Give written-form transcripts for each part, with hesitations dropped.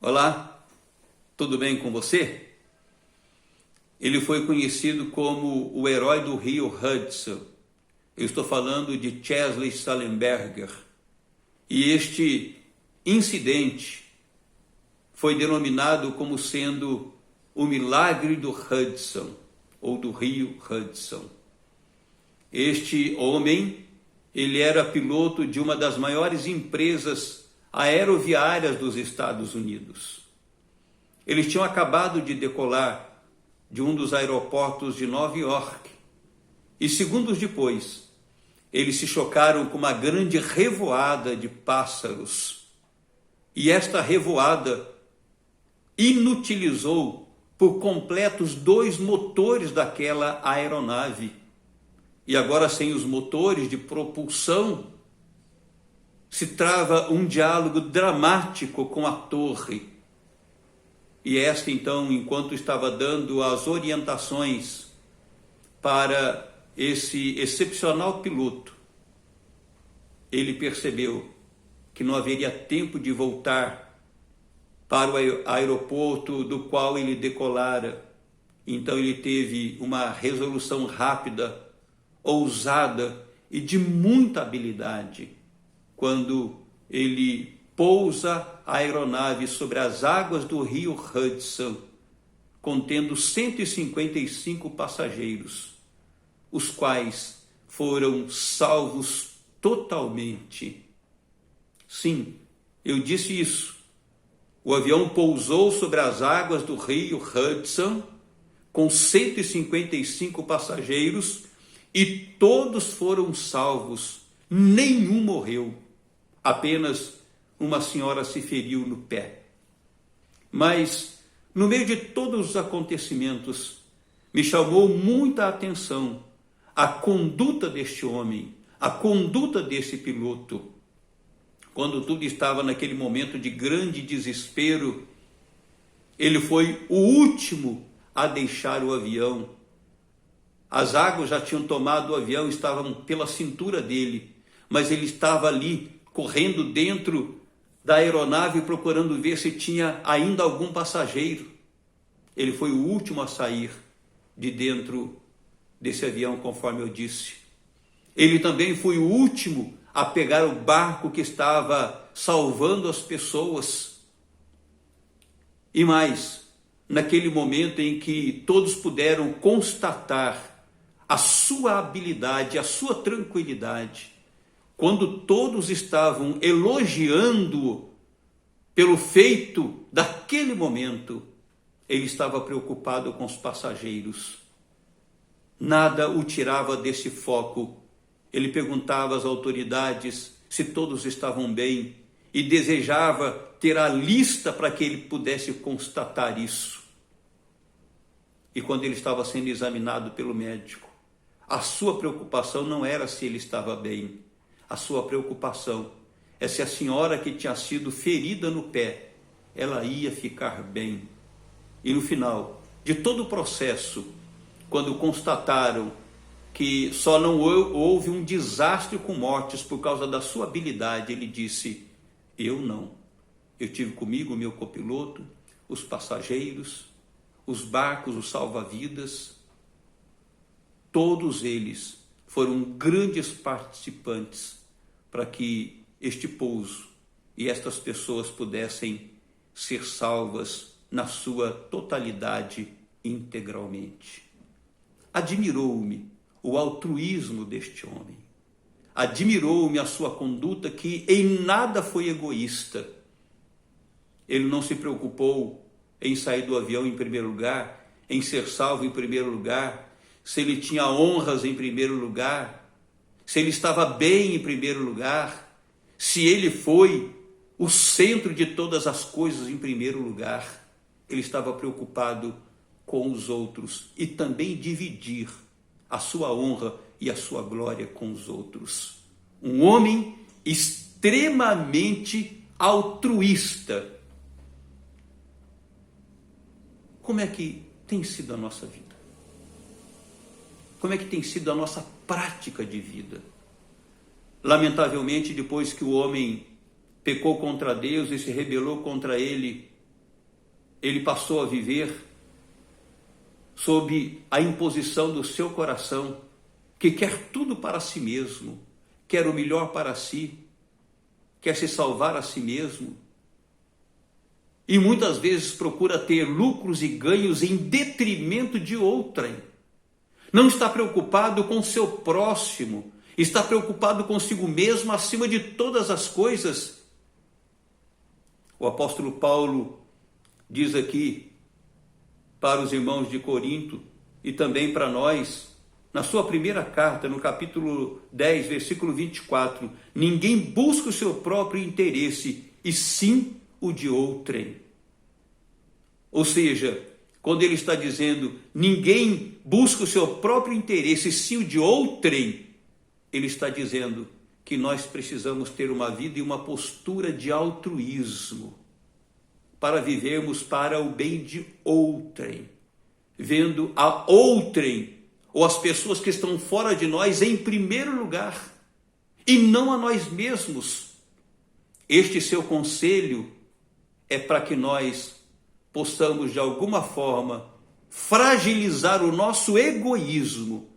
Olá, tudo bem com você? Ele foi conhecido como o herói do rio Hudson. Eu estou falando de Chesley Sullenberger. E este incidente foi denominado como sendo o milagre do Hudson, ou do rio Hudson. Este homem, ele era piloto de uma das maiores empresas aeroviárias dos Estados Unidos. Eles tinham acabado de decolar de um dos aeroportos de Nova York e segundos depois eles se chocaram com uma grande revoada de pássaros. E esta revoada inutilizou por completo os dois motores daquela aeronave. E agora, sem os motores de propulsão, se trava um diálogo dramático com a torre. E esta, então, enquanto estava dando as orientações para esse excepcional piloto, ele percebeu que não haveria tempo de voltar para o aeroporto do qual ele decolara. Então ele teve uma resolução rápida, ousada e de muita habilidade, quando ele pousa a aeronave sobre as águas do rio Hudson, contendo 155 passageiros, os quais foram salvos totalmente. Sim, eu disse isso. O avião pousou sobre as águas do rio Hudson com 155 passageiros e todos foram salvos. Nenhum morreu. Apenas uma senhora se feriu no pé. Mas, no meio de todos os acontecimentos, me chamou muita atenção a conduta deste homem, a conduta desse piloto. Quando tudo estava naquele momento de grande desespero, ele foi o último a deixar o avião. As águas já tinham tomado o avião, estavam pela cintura dele, mas ele estava ali, correndo dentro da aeronave, procurando ver se tinha ainda algum passageiro. Ele foi o último a sair de dentro desse avião, conforme eu disse. Ele também foi o último a pegar o barco que estava salvando as pessoas. E mais, naquele momento em que todos puderam constatar a sua habilidade, a sua tranquilidade, quando todos estavam elogiando-o pelo feito daquele momento, ele estava preocupado com os passageiros. Nada o tirava desse foco. Ele perguntava às autoridades se todos estavam bem e desejava ter a lista para que ele pudesse constatar isso. E quando ele estava sendo examinado pelo médico, a sua preocupação não era se ele estava bem. A sua preocupação é se a senhora que tinha sido ferida no pé, ela ia ficar bem. E no final de todo o processo, quando constataram que só não houve um desastre com mortes por causa da sua habilidade, ele disse: eu não. Eu tive comigo o meu copiloto, os passageiros, os barcos, os salva-vidas. Todos eles foram grandes participantes para que este pouso e estas pessoas pudessem ser salvas na sua totalidade, integralmente. Admirou-me o altruísmo deste homem. Admirou-me a sua conduta, que em nada foi egoísta. Ele não se preocupou em sair do avião em primeiro lugar, em ser salvo em primeiro lugar, se ele tinha honras em primeiro lugar, se ele estava bem em primeiro lugar, se ele foi o centro de todas as coisas em primeiro lugar. Ele estava preocupado com os outros e também dividir a sua honra e a sua glória com os outros. Um homem extremamente altruísta. Como é que tem sido a nossa vida? Como é que tem sido a nossa prática de vida? Lamentavelmente, depois que o homem pecou contra Deus e se rebelou contra ele, ele passou a viver sob a imposição do seu coração, que quer tudo para si mesmo, quer o melhor para si, quer se salvar a si mesmo, e muitas vezes procura ter lucros e ganhos em detrimento de outrem. Não está preocupado com o seu próximo, está preocupado consigo mesmo acima de todas as coisas. O apóstolo Paulo diz aqui para os irmãos de Corinto e também para nós, na sua primeira carta, no capítulo 10, versículo 24, ninguém busca o seu próprio interesse, e sim o de outrem. Ou seja, quando ele está dizendo ninguém busca o seu próprio interesse, e sim o de outrem, ele está dizendo que nós precisamos ter uma vida e uma postura de altruísmo para vivermos para o bem de outrem, vendo a outrem ou as pessoas que estão fora de nós em primeiro lugar e não a nós mesmos. Este seu conselho é para que nós possamos de alguma forma fragilizar o nosso egoísmo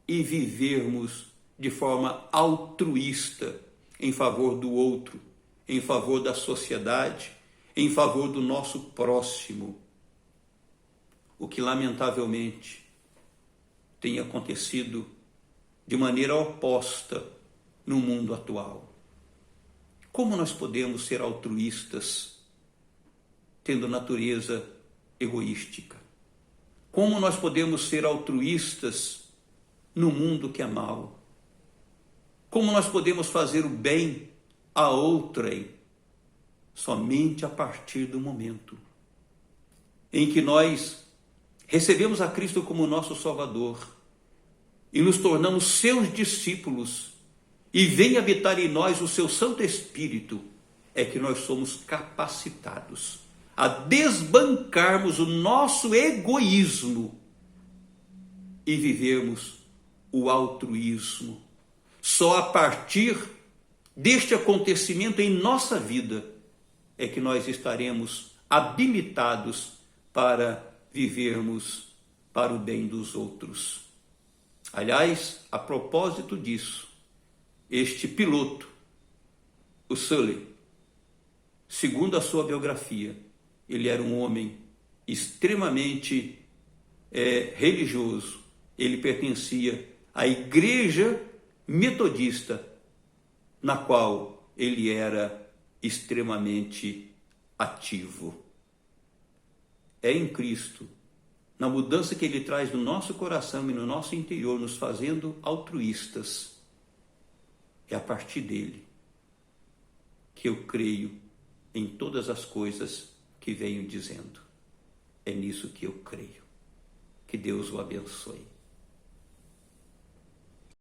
e vivermos de forma altruísta em favor do outro, em favor da sociedade, em favor do nosso próximo. O que lamentavelmente tem acontecido de maneira oposta no mundo atual. Como nós podemos ser altruístas tendo natureza egoística? Como nós podemos ser altruístas no mundo que é mau? Como nós podemos fazer o bem a outrem? Somente a partir do momento em que nós recebemos a Cristo como nosso Salvador e nos tornamos seus discípulos e vem habitar em nós o seu Santo Espírito, é que nós somos capacitados a desbancarmos o nosso egoísmo e vivermos o altruísmo. Só a partir deste acontecimento em nossa vida é que nós estaremos habilitados para vivermos para o bem dos outros. Aliás, a propósito disso, este piloto, o Sully, segundo a sua biografia, ele era um homem extremamente religioso. Ele pertencia à igreja metodista, na qual ele era extremamente ativo. É em Cristo, na mudança que ele traz no nosso coração e no nosso interior, nos fazendo altruístas, é a partir dele que eu creio em todas as coisas que venho dizendo. É nisso que eu creio. Que Deus o abençoe.